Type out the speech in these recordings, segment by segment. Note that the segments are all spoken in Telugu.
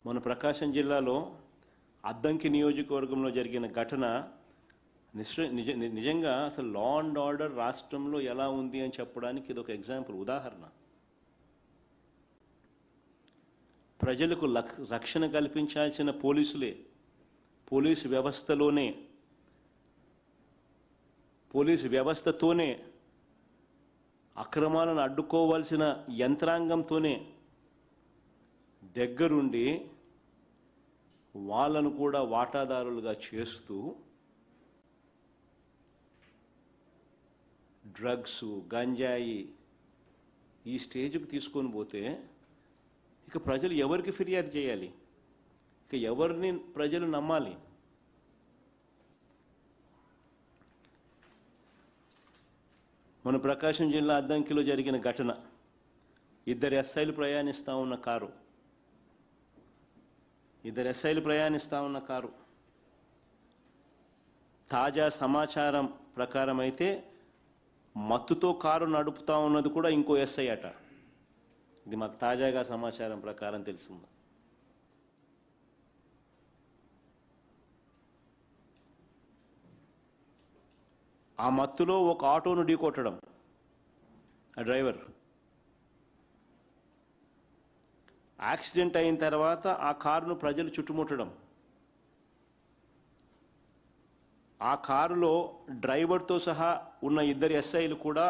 మన ప్రకాశం జిల్లాలో అద్దంకి నియోజకవర్గంలో జరిగిన ఘటన నిజంగా అసలు లా అండ్ ఆర్డర్ రాష్ట్రంలో ఎలా ఉంది అని చెప్పడానికి ఇది ఒక ఎగ్జాంపుల్, ఉదాహరణ. ప్రజలకు రక్షణ కల్పించాల్సిన పోలీసులే పోలీసు వ్యవస్థతోనే అక్రమాలను అడ్డుకోవాల్సిన యంత్రాంగంతోనే దగ్గరుండి వాళ్ళను కూడా వాటాదారులుగా చేస్తూ డ్రగ్స్, గంజాయి ఈ స్టేజ్కి తీసుకొని పోతే ఇక ప్రజలు ఎవరికి ఫిర్యాదు చేయాలి? ఇక ఎవరిని ప్రజలు నమ్మాలి? మన ప్రకాశం జిల్లా అద్దంకిలో జరిగిన ఘటన, ఇద్దరు ఎస్ఐలు ప్రయాణిస్తూ ఉన్న కారు తాజా సమాచారం ప్రకారం అయితే మత్తుతో కారు నడుపుతా ఉన్నది కూడా ఇంకో ఎస్ఐ అట. ఇది మాకు తాజాగా సమాచారం ప్రకారం తెలిసింది. ఆ మత్తులో ఒక ఆటోను ఢీకొట్టడం, ఆ డ్రైవర్ యాక్సిడెంట్ అయిన తర్వాత ఆ కారును ప్రజలు చుట్టుముట్టడం, ఆ కారులో డ్రైవర్తో సహా ఉన్న ఇద్దరు ఎస్ఐలు కూడా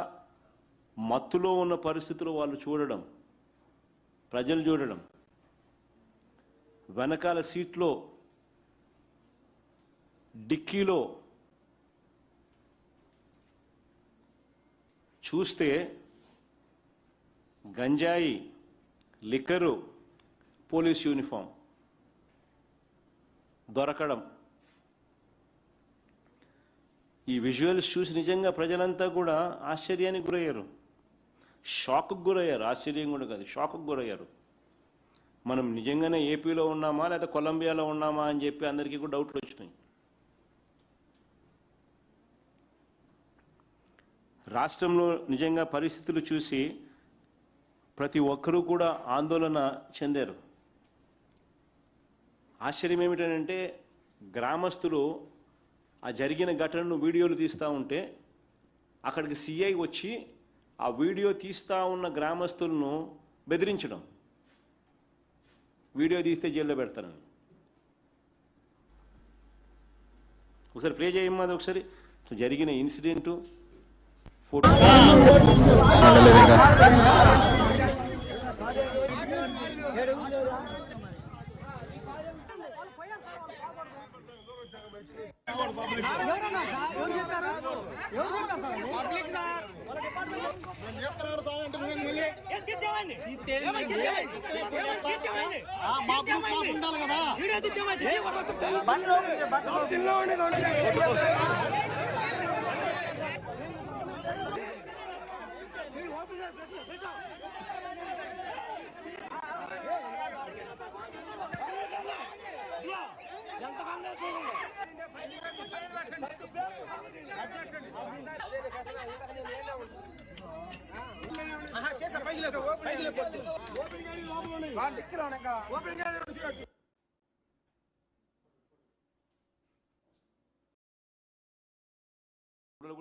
మత్తులో ఉన్న పరిస్థితులు వాళ్ళు చూడడం, ప్రజలు చూడడం, వెనకాల సీట్లో డిక్కీలో చూస్తే గంజాయి, లిక్కరు, పోలీస్ యూనిఫామ్ దొరకడం. ఈ విజువల్స్ చూసి నిజంగా ప్రజలంతా కూడా ఆశ్చర్యానికి గురయ్యారు, షాక్కు గురయ్యారు. ఆశ్చర్యం కూడా కాదు, షాక్కు గురయ్యారు. మనం నిజంగానే ఏపీలో ఉన్నామా లేదా కొలంబియాలో ఉన్నామా అని చెప్పి అందరికీ కూడా డౌట్లు వచ్చినాయి. రాష్ట్రంలో నిజంగా పరిస్థితులు చూసి ప్రతి ఒక్కరూ కూడా ఆందోళన చెందారు. ఆశ్చర్యం ఏమిటంటే గ్రామస్తులు ఆ జరిగిన ఘటనను వీడియోలు తీస్తూ ఉంటే అక్కడికి సిఐ వచ్చి ఆ వీడియో తీస్తూ ఉన్న గ్రామస్తులను బెదిరించడం, వీడియో తీస్తే జైల్లో పెడతారని. ఒకసారి ప్లే చేయమ్మా, అది ఒకసారి జరిగిన ఇన్సిడెంటు ఫోటో.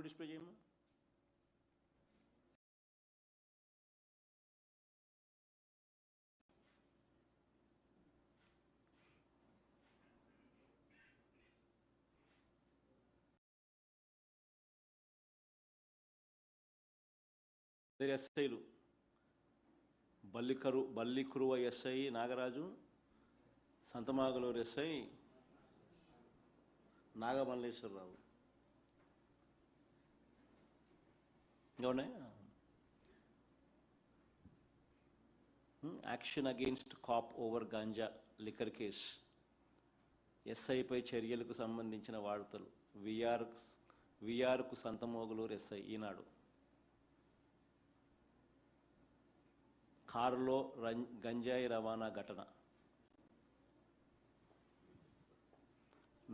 డిస్ప్లే చేయమ్మా. ఎస్ఐలు Ballikurava SI Nagaraju, Santhamaguluru SI Nagamalleswararao. Action against cop over ganja liquor case, ఎస్ఐపై చర్యలకు సంబంధించిన వార్తలు. విఆర్కు సంతమోగలూరు ఎస్ఐ. ఈనాడు కారులో గంజాయి రవాణా ఘటన,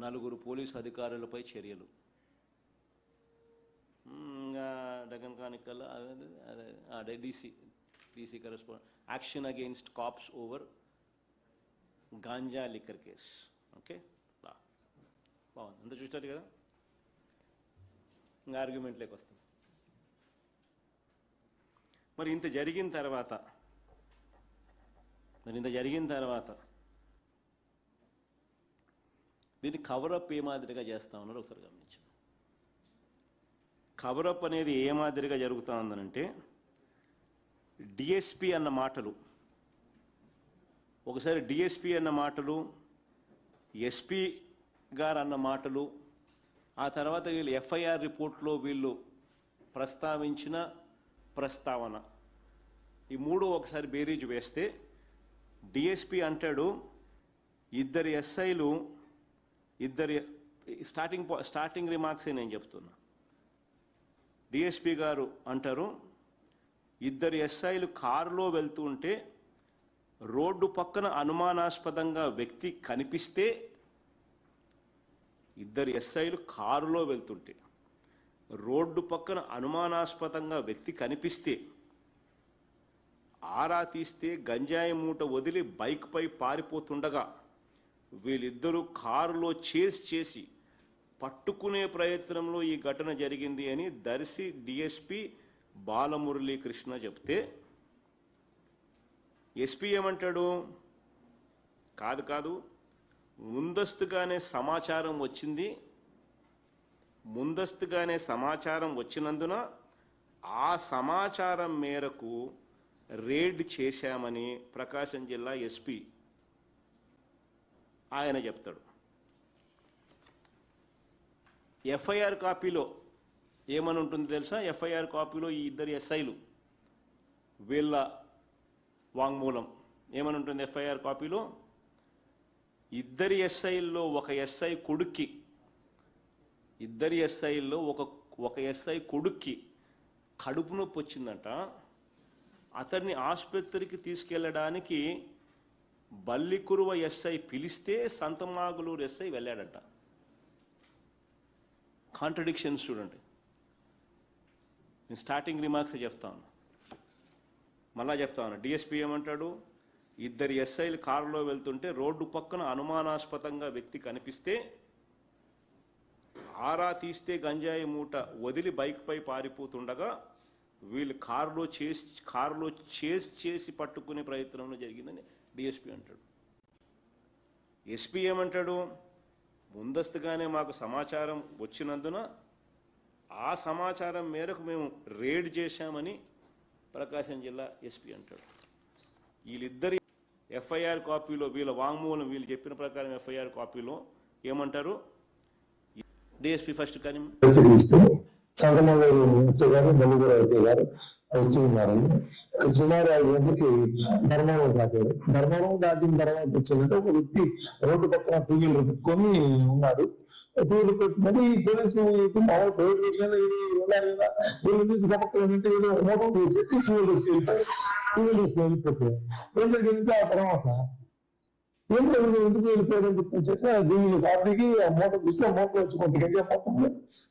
4 పోలీసు అధికారులపై చర్యలు. Deccan Chronicle DC correspondent. Action against cops over ganja liquor case. Okay, బాగుంది, అంత చూస్తారు కదా. ఇంకా ఆర్గ్యుమెంట్లోకి వస్తాం. మరి ఇంత జరిగిన తర్వాత దీన్ని కవరప్ ఏ మాదిరిగా చేస్తా ఉన్నారు ఒకసారి గమనించండి. కవరప్ అనేది ఏ మాదిరిగా జరుగుతూ ఉందనంటే, డిఎస్పి అన్న మాటలు, ఒకసారి డిఎస్పి అన్న మాటలు, ఎస్పీ గారు అన్న మాటలు, ఆ తర్వాత వీళ్ళు ఎఫ్ఐఆర్ రిపోర్ట్లో వీళ్ళు ప్రస్తావించిన ప్రస్తావన, ఈ మూడు ఒకసారి బేరీజు వేస్తే డిఎస్పి అంటాడు ఇద్దరు ఎస్ఐలు, స్టార్టింగ్ రిమార్క్సే నేను చెప్తున్నా. డిఎస్పి గారు అంటారు ఇద్దరు ఎస్ఐలు కారులో వెళ్తూ ఉంటే రోడ్డు పక్కన అనుమానాస్పదంగా వ్యక్తి కనిపిస్తే, ఇద్దరు ఎస్ఐలు కారులో వెళ్తుంటే రోడ్డు పక్కన అనుమానాస్పదంగా వ్యక్తి కనిపిస్తే ఆరా తీస్తే గంజాయి మూట వదిలి బైక్పై పారిపోతుండగా వీళ్ళిద్దరూ కారులో చేసి పట్టుకునే ప్రయత్నంలో ఈ ఘటన జరిగింది అని దర్శి డిఎస్పి బాలమురళీకృష్ణ చెప్తే, ఎస్పీ ఏమంటాడు, కాదు ముందస్తుగానే సమాచారం వచ్చినందున ఆ సమాచారం మేరకు రేడ్ చేశామని ప్రకాశం జిల్లా ఎస్పీ ఆయన చెప్తాడు. ఎఫ్ఐఆర్ కాపీలో ఏమని ఉంటుంది తెలుసా? ఎఫ్ఐఆర్ కాపీలో ఈ ఇద్దరు ఎస్ఐలు వీళ్ళ వాంగ్మూలం ఏమని ఉంటుంది? ఎఫ్ఐఆర్ కాపీలో ఇద్దరు ఎస్ఐల్లో ఒక ఎస్ఐ కొడుక్కి కడుపు నొప్పి వచ్చిందంట. అతన్ని ఆసుపత్రికి తీసుకెళ్ళడానికి బల్లికురువ ఎస్ఐ పిలిస్తే సంతమాగులూరు ఎస్ఐ వెళ్ళాడట. కాంట్రడిక్షన్స్ చూడండి. నేను స్టార్టింగ్ రిమార్క్స్ చెప్తాను, మళ్ళా చెప్తాను. డిఎస్పీ ఏమంటాడు, ఇద్దరు ఎస్ఐలు కారులో వెళ్తుంటే రోడ్డు పక్కన అనుమానాస్పదంగా వ్యక్తి కనిపిస్తే ఆరా తీస్తే గంజాయి మూట వదిలి బైక్పై పారిపోతుండగా వీళ్ళు కారులో చేసి పట్టుకునే ప్రయత్నంలో జరిగిందని డిఎస్పీ అంటాడు. ఎస్పీ ఏమంటాడు, ముందస్తుగానే మాకు సమాచారం వచ్చినందున ఆ సమాచారం మేరకు మేము రేడ్ చేశామని ప్రకాశం జిల్లా ఎస్పీ అంటాడు. వీళ్ళిద్దరి ఎఫ్ఐఆర్ కాపీలో వీళ్ళ వాంగ్మూలం వీళ్ళు చెప్పిన ప్రకారం ఎఫ్ఐఆర్ కాపీలో ఏమంటారు? డిఎస్పీ ఫస్ట్ కానీ సంగమగారు ఎస్ఐ గారు, మల్లిగారు ఎస్ఐ గారు వస్తూ ఉన్నారండి. సుమారు 5 గంటలకి ధర్మారం దాటాడు. ధర్మారం దాటిన తర్వాత వచ్చిందంటే ఒక వ్యక్తి రోడ్డు పక్కన టూవీలర్ పెట్టుకొని ఉన్నాడు. టూవీలర్ పెట్టుకొని పోలీసు మామూలు ప్రైవేట్ విషయాలు ఉన్నారు కదా, వీళ్ళు తీసి గమకంటే ఏదో మోటం వేసేసి టూవీలర్స్ వెళ్ళిపోతాయి. ఏం జరిగిందంటే ఆ తర్వాత ఎందుకు వెళ్ళిపోయారని చెప్పి దీని ఆర్థికి ఆ మోటార్ చూస్తే ఆ మోటార్ వచ్చి కొంత గంజా మొత్తంలో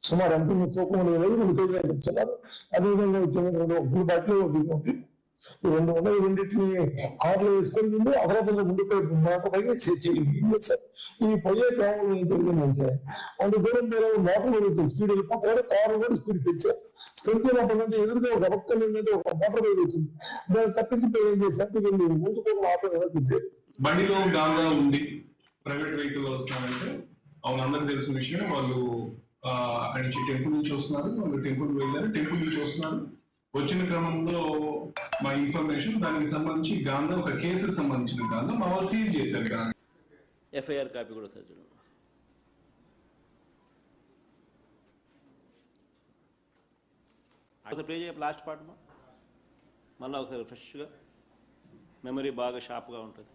సుమారు ఎంత తూకం లేదు 2 కేజీలు చెప్తున్నారు. అదేవిధంగా వచ్చిన ఫుల్ బాటిల్ ఉంది. ఈ 2 ఉన్నాయి. రెండింటిని కార్లో వేసుకొని ముందు అమరావతిలో ముందుకు పైగా చేశారు. ఈ పోయే క్రమంలో ఏం జరిగిందంటే అంత దూరం మోటార్ వచ్చింది, స్పీడ్ వెళ్ళిపోతారు. కారు కూడా స్పీడ్ పెంచారు. పెంచినప్పటి నుంచి ఎదురుగా ఒక భక్తులు ఒక మోటార్ బైక్ వచ్చింది. దాన్ని తప్పించిపోయి ఏం చేశారు, వీళ్ళు ముందుకోవడం ఆటో నడిపించారు. బండిలో గాంజా ఉంది, ప్రైవేట్ వెహికల్ లో వస్తున్నారంటే అవును అందరికి తెలిసిన విషయం. వాళ్ళు ఆయన టెంపుల్ నుంచి వస్తున్నారు, వాళ్ళు టెంపుల్ వెళ్ళారు, టెంపుల్ నుంచి వస్తున్నారు. వచ్చిన క్రమంలో మా ఇన్ఫర్మేషన్ దానికి సంబంధించి గాంజా ఒక కేసుకు సంబంధించిన గాంజా మా వాళ్ళు సీజ్ చేశారు. గాంజా ఎఫ్ఐఆర్ కాపీ కూడా సార్ ప్లే చేయ లాస్ట్ పార్ట్ మళ్ళీ ఒకసారి ఫ్రెష్గా మెమరీ బాగా షార్ప్గా ఉంటుంది.